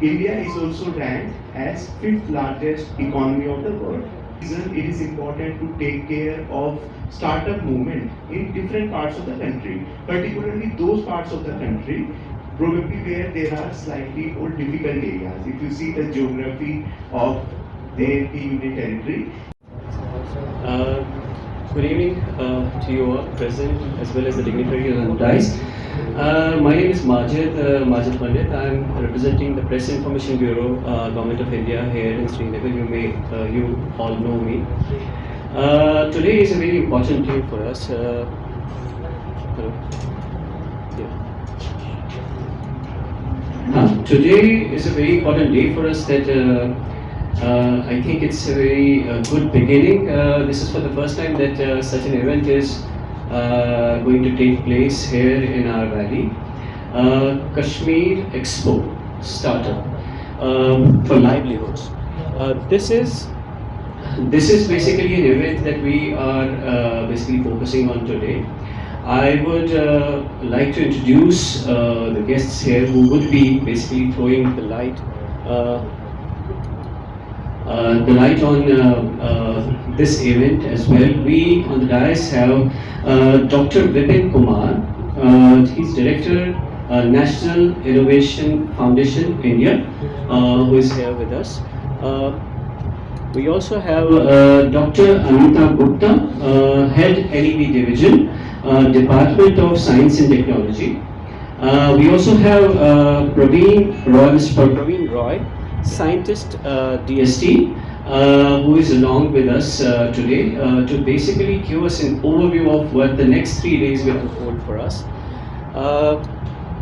India is also ranked as fifth largest economy of the world. It is important to take care of startup movement in different parts of the country, particularly those parts of the country probably where there are slightly more difficult areas. If you see the geography of their union territory. Uh, Good evening to you all present as well as the dignitaries on the dais. My name is Majid Pandit. I'm representing the Press Information Bureau, Government of India here in Srinagar. You all know me. Today is a very important day for us. Hello. Yeah. Today is a very important day for us that I think it's a very good beginning. This is for the first time that such an event is going to take place here in our valley. Kashmir Expo startup for livelihoods. This is basically an event that we are basically focusing on today. I would like to introduce the guests here who would be basically throwing the light on this event as well. We on the dais have Dr. Vipin Kumar. He's Director, National Innovation Foundation, India, who is here with us. We also have Dr. Anita Gupta, Head LEB Division, Department of Science and Technology. We also have Mr. Praveen Roy, Scientist DST, who is along with us today to basically give us an overview of what the next 3 days will unfold for us.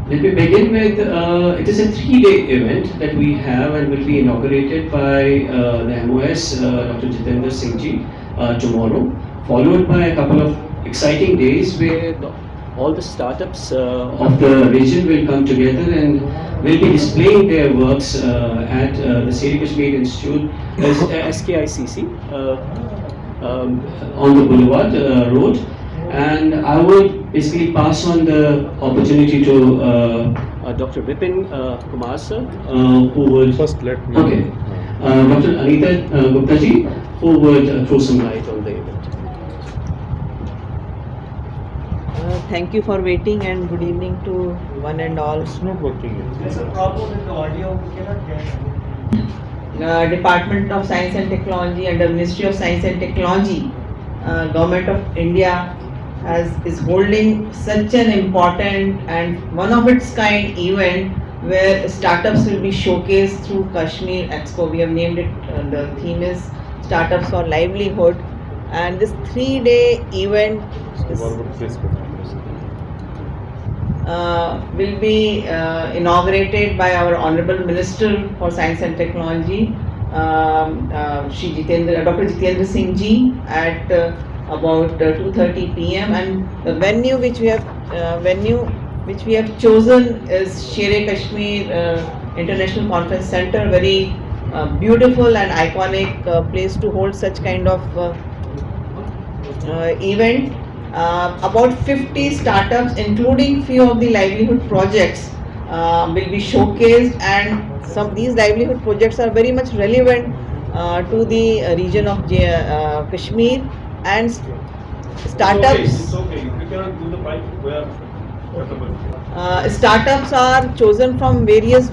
Let me begin with, it is a 3-day event that we have and will be inaugurated by the MOS, Dr. Jitendra Singh Ji, tomorrow, followed by a couple of exciting days where all the startups of the region will come together and will be displaying their works at the Seri Kashmir Institute, SKICC, on the Boulevard Road. And I would basically pass on the opportunity to Dr. Vipin Kumar sir, who would first let me. Okay, Dr. Anita Gupta ji, who would throw some light on the event. Thank you for waiting and good evening to one and all. It's not working. There's a problem with the audio. We cannot get. Department of Science and Technology under Ministry of Science and Technology, Government of India is holding such an important and one of its kind event where startups will be showcased through Kashmir Expo. We have named it, the theme is Startups for Livelihood, and this 3-day event is, will be inaugurated by our Honorable Minister for Science and Technology, Dr. Jitendra Singh Ji, at about 2:30 p.m. and the venue which we have chosen is Sher Kashmir International Conference Center, very beautiful and iconic place to hold such kind of event. About 50 startups, including few of the livelihood projects, will be showcased, and some of these livelihood projects are very much relevant to the region of Kashmir, and startups. It's okay. You cannot do the pipe where. Startups are chosen from various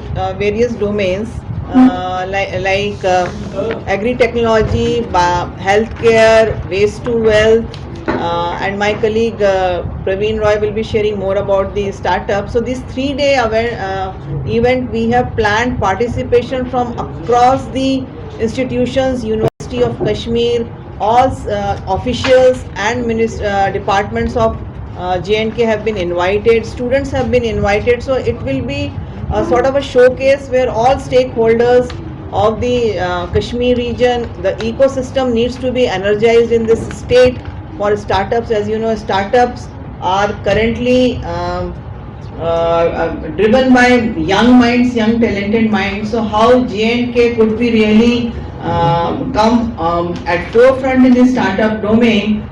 domains like agri-technology, healthcare, waste to wealth. And my colleague Praveen Roy will be sharing more about the startup. So this 3-day event, we have planned participation from across the institutions, University of Kashmir, all officials and departments of J&K have been invited, students have been invited. So it will be a sort of a showcase where all stakeholders of the Kashmir region, the ecosystem needs to be energized in this state for startups. As you know, startups are currently driven by young minds, young talented minds. So how J&K could be really come at forefront in the startup domain?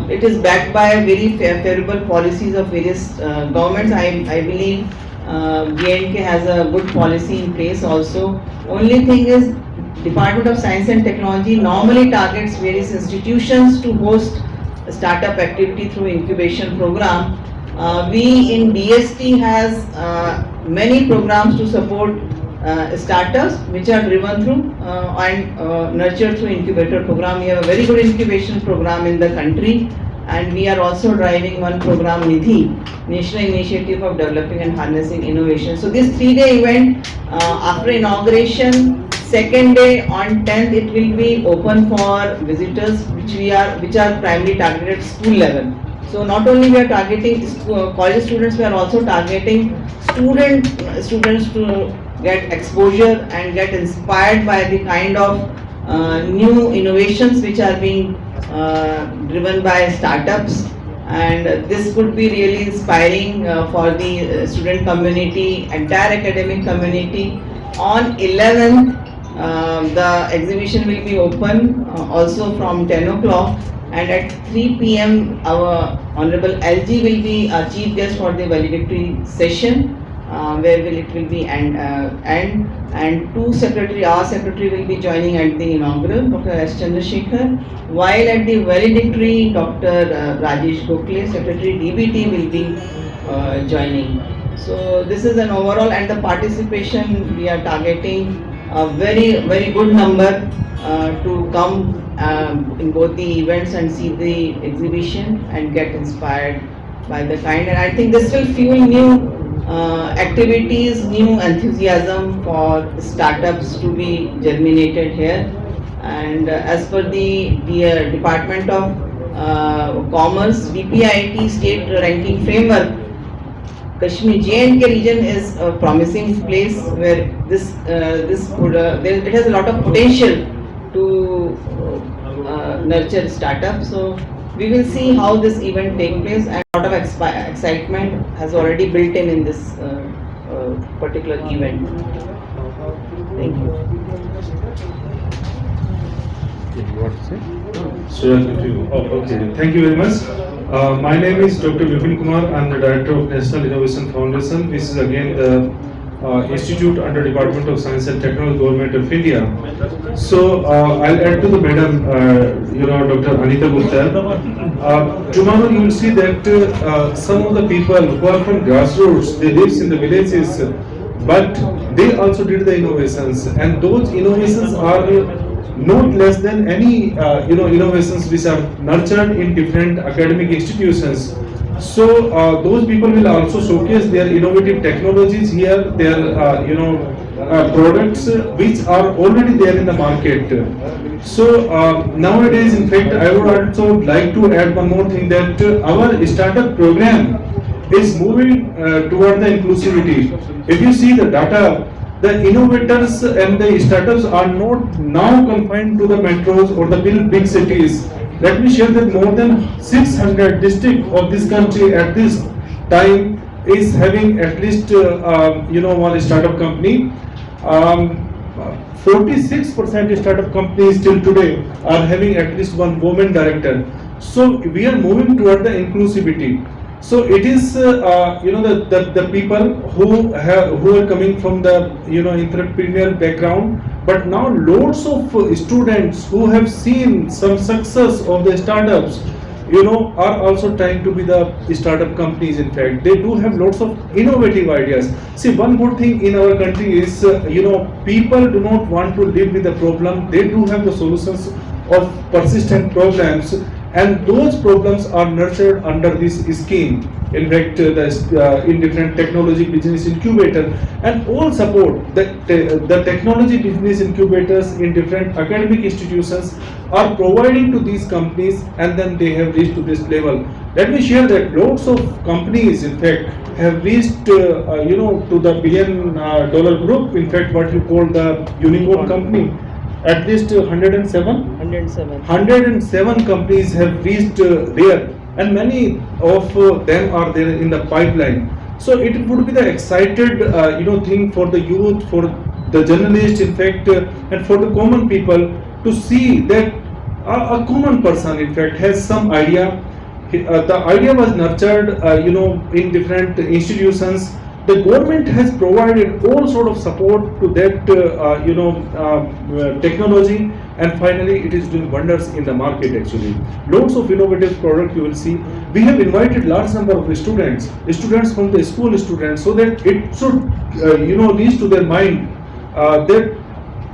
It is backed by very favorable policies of various governments. I believe J&K has a good policy in place also. Only thing is, Department of Science and Technology normally targets various institutions to host startup activity through incubation program. We in DST has many programs to support startups which are driven through and nurtured through incubator program. We have a very good incubation program in the country, and we are also driving one program, Nidhi, National Initiative of Developing and Harnessing Innovation. So this 3-day event, after inauguration, second day on 10th, it will be open for visitors which are primarily targeted at school level. So not only we are targeting college students, we are also targeting students to get exposure and get inspired by the kind of new innovations which are being driven by startups, and this could be really inspiring for the student community, entire academic community. On 11th, the exhibition will be open also from 10 o'clock, and at 3 p.m. our Honorable LG will be a chief guest for the valedictory session, where it will be and our secretary will be joining at the inaugural, Dr. S. Chandrasekhar, while at the valedictory, Dr. Rajesh Gokhale, secretary DBT will be joining. So this is an overall, and the participation we are targeting a very good number to come in both the events and see the exhibition and get inspired by the kind, and I think this will fuel new activities, new enthusiasm for startups to be germinated here. And as per the Department of Commerce DPIIT state ranking framework, Kashmir J&K region is a promising place where it has a lot of potential to nurture startups. So we will see how this event takes place, and a lot of excitement has already built in this particular event. Thank you. Okay. Thank you very much. My name is Dr. Vipin Kumar. I am the Director of National Innovation Foundation. This is again the institute under Department of Science and Technology, Government of India. So I'll add to the madam, Dr. Anita Gupta. Tomorrow you will see that some of the people who are from grassroots, they live in the villages, but they also did the innovations, and those innovations are not less than any innovations which are nurtured in different academic institutions. So those people will also showcase their innovative technologies here, their products which are already there in the market. So nowadays, in fact, I would also like to add one more thing, that our startup program is moving toward the inclusivity. If you see the data, the innovators and the startups are not now confined to the metros or the big cities. Let me share that more than 600 districts of this country at this time is having at least one startup company. 46% startup companies till today are having at least one woman director. So we are moving toward the inclusivity. So it is the people who are coming from the entrepreneurial background, but now lots of students who have seen some success of the startups are also trying to be the startup companies. In fact, they do have lots of innovative ideas. See, one good thing in our country is people do not want to live with the problem. They do have the solutions of persistent problems, and those problems are nurtured under this scheme. In fact, in different technology business incubator, and all support the technology business incubators in different academic institutions are providing to these companies, and then they have reached to this level. Let me share that lots of companies, in fact, have reached to the $1 billion group. In fact, what you call the unicorn company. At least 107 companies have reached there, and many of them are there in the pipeline. So it would be the excited thing for the youth, for the journalists, in fact, and for the common people to see that a common person, in fact, has some idea. The idea was nurtured in different institutions, the government has provided all sort of support to that technology, and finally it is doing wonders in the market. Actually, lots of innovative product you will see. We have invited large number of students from the school students, so that it should reach to their mind that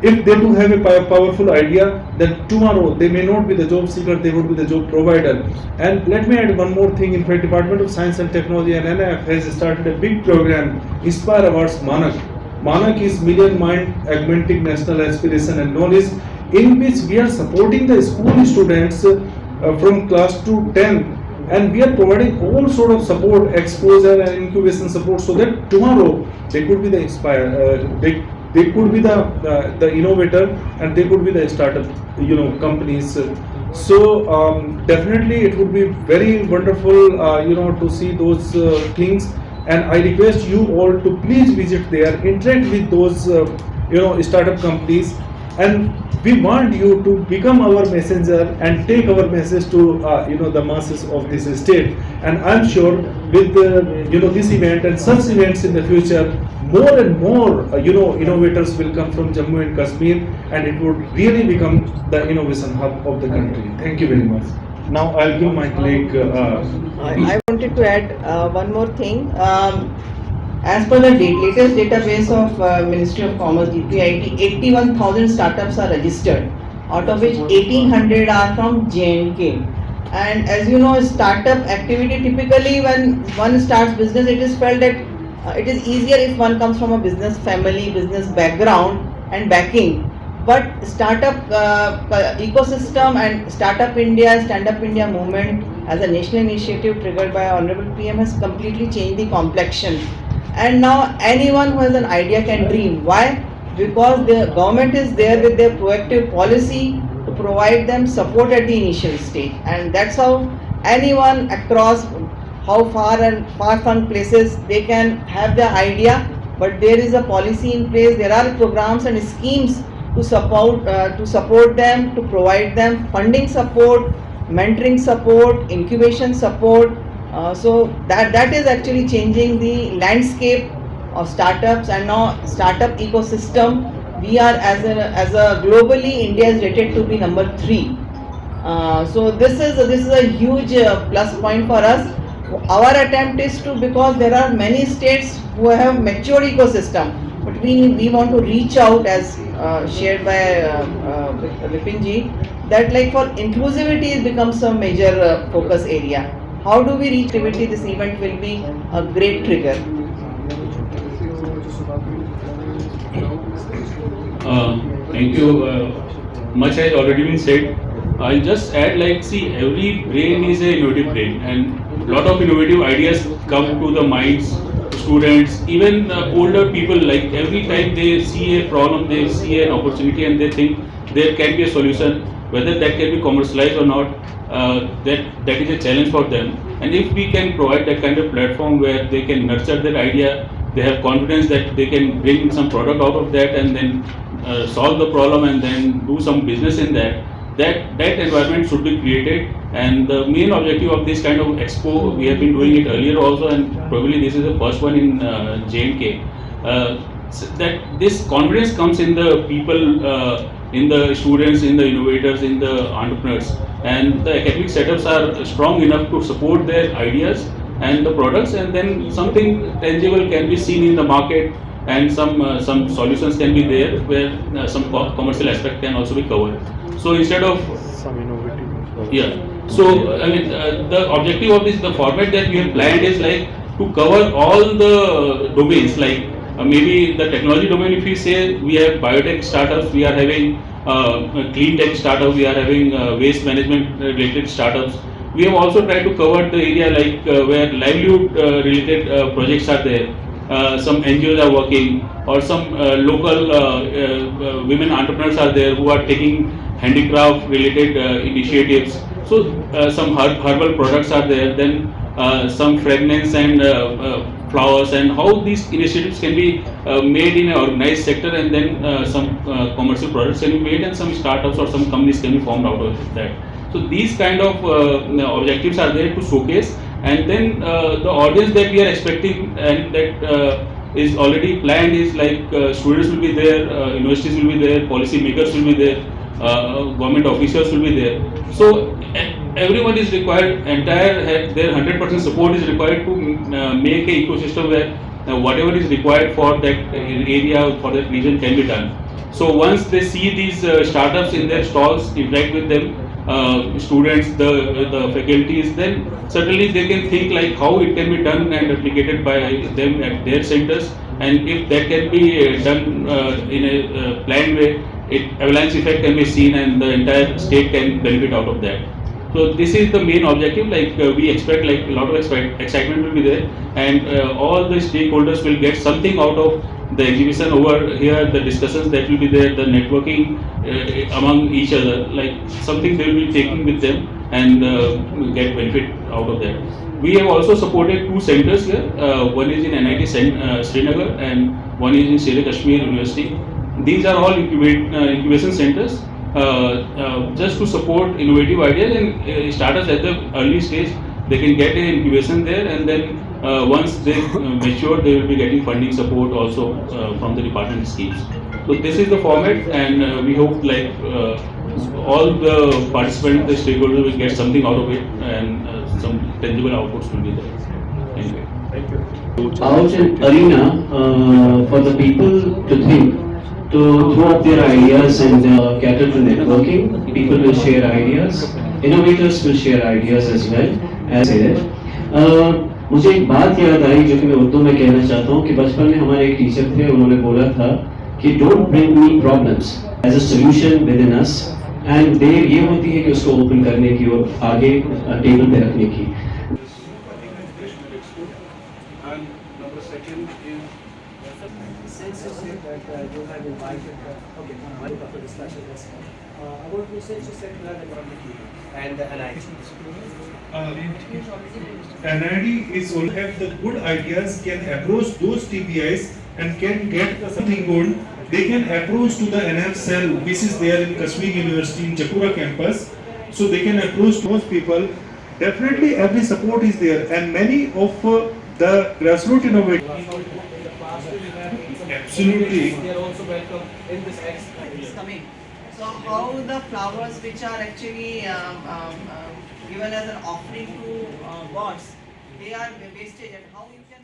if they do have a powerful idea, then tomorrow they may not be the job seeker, they would be the job provider. And let me add one more thing. In fact, Department of Science and Technology and NIF has started a big program, Inspire Awards Manak. Manak is Million Mind Augmenting National Aspiration and Knowledge, in which we are supporting the school students from class to 10, and we are providing all sort of support, exposure and incubation support, so that tomorrow they could be the they could be the innovator, and they could be the startup companies. So definitely it would be very wonderful to see those things, and I request you all to please visit there, interact with those startup companies, and we want you to become our messenger and take our message to the masses of this state. And I'm sure with this event and such events in the future, more and more innovators will come from Jammu and Kashmir, and it would really become the innovation hub of the country. Thank you very much. Now I'll give my colleague. I wanted to add one more thing. As per the latest database of Ministry of Commerce DPIT, 81,000 startups are registered, out of which 1,800 are from J&K. And as you know, startup activity, typically when one starts business, it is felt that it is easier if one comes from a business family, business background and backing. But startup ecosystem and Startup India, Stand Up India movement as a national initiative triggered by Honorable PM has completely changed the complexion. And now anyone who has an idea can dream. Why? Because the government is there with their proactive policy to provide them support at the initial stage. And that's how anyone across how far-flung places, they can have the idea, but there is a policy in place, there are programs and schemes to support them, to provide them funding support, mentoring support, incubation support. So that is actually changing the landscape of startups, and now startup ecosystem. We are as a globally, India is rated to be number 3. So this is a huge plus point for us. Our attempt is to, because there are many states who have mature ecosystem, but we want to reach out, as shared by Vipinji, that like for inclusivity it becomes a major focus area. How do we reach activity? This event will be a great trigger. Thank you. Much has already been said. I'll just add, like, see, every brain is an innovative brain, and a lot of innovative ideas come to the minds, students, even older people. Like, every time they see a problem, they see an opportunity, and they think there can be a solution. Whether that can be commercialized or not, that is a challenge for them. And if we can provide that kind of platform where they can nurture their idea, they have confidence that they can bring some product out of that, and then solve the problem, and then do some business in that. That environment should be created. And the main objective of this kind of expo, we have been doing it earlier also, and probably this is the first one in J&K. That this confidence comes in the people, in the students, in the innovators, in the entrepreneurs, and the academic setups are strong enough to support their ideas and the products, and then something tangible can be seen in the market, and some solutions can be there where some commercial aspect can also be covered. So instead of Some innovative. yeah, so I mean the objective of this, the format that we have planned is like to cover all the domains, like maybe the technology domain. If we say we have biotech startups, we are having clean tech startup, we are having waste management related startups. We have also tried to cover the area like where livelihood related projects are there. Some NGOs are working, or some local women entrepreneurs are there who are taking handicraft related initiatives. So some herbal products are there, then some fragrance and flowers, and how these initiatives can be made in an organized sector, and then some commercial products can be made, and some startups or some companies can be formed out of that. So these kind of objectives are there to showcase, And then the audience that we are expecting and that is already planned is like students will be there, universities will be there, policy makers will be there, government officials will be there. So everyone is required, their 100% support is required to make a ecosystem where whatever is required for that area, for that region can be done. So once they see these startups in their stalls, interact with them, students, the faculties, then certainly they can think like how it can be done and replicated by them at their centers. And if that can be done in a planned way, avalanche effect can be seen and the entire state can benefit out of that. So this is the main objective. Like we expect, like a lot of excitement will be there, and all the stakeholders will get something out of the exhibition over here. The discussions that will be there, the networking among each other, like something they will be taking with them and get benefit out of that. We have also supported two centers here. One is in NIT Srinagar and one is in Sri Kashmir University. These are all incubation centers just to support innovative ideas and startups at the early stage. They can get an incubation there, and then once they mature, they will be getting funding support also from the department schemes. So this is the format, and we hope like all the participants, the stakeholders will get something out of it, and some tangible outputs will be there. Thank you. Out an arena for the people to think, to throw up their ideas and cater to networking. People will share ideas, innovators will share ideas as well as it. मुझे एक बात याद आई जो कि मैं उर्दू में कहना चाहता हूँ कि बचपन में हमारे एक टीचर थे, उन्होंने बोला था कि don't bring me problems as a solution within us, and there ये होती है कि उसको ओपन करने की और आगे टेबल पे रखने की. Since you said that you have invited, for discussion, about research, you said you have invited and the NIT. NID is also have the good ideas, can approach those TBIs and can get something good. They can approach to the NF cell which is there in Kashmir University in Jakura campus. So they can approach those people. Definitely every support is there, and many of the grassroots innovators. Absolutely. They are also welcome in this It's coming. So how the flowers which are actually given as an offering to gods, they are wastage, and how you can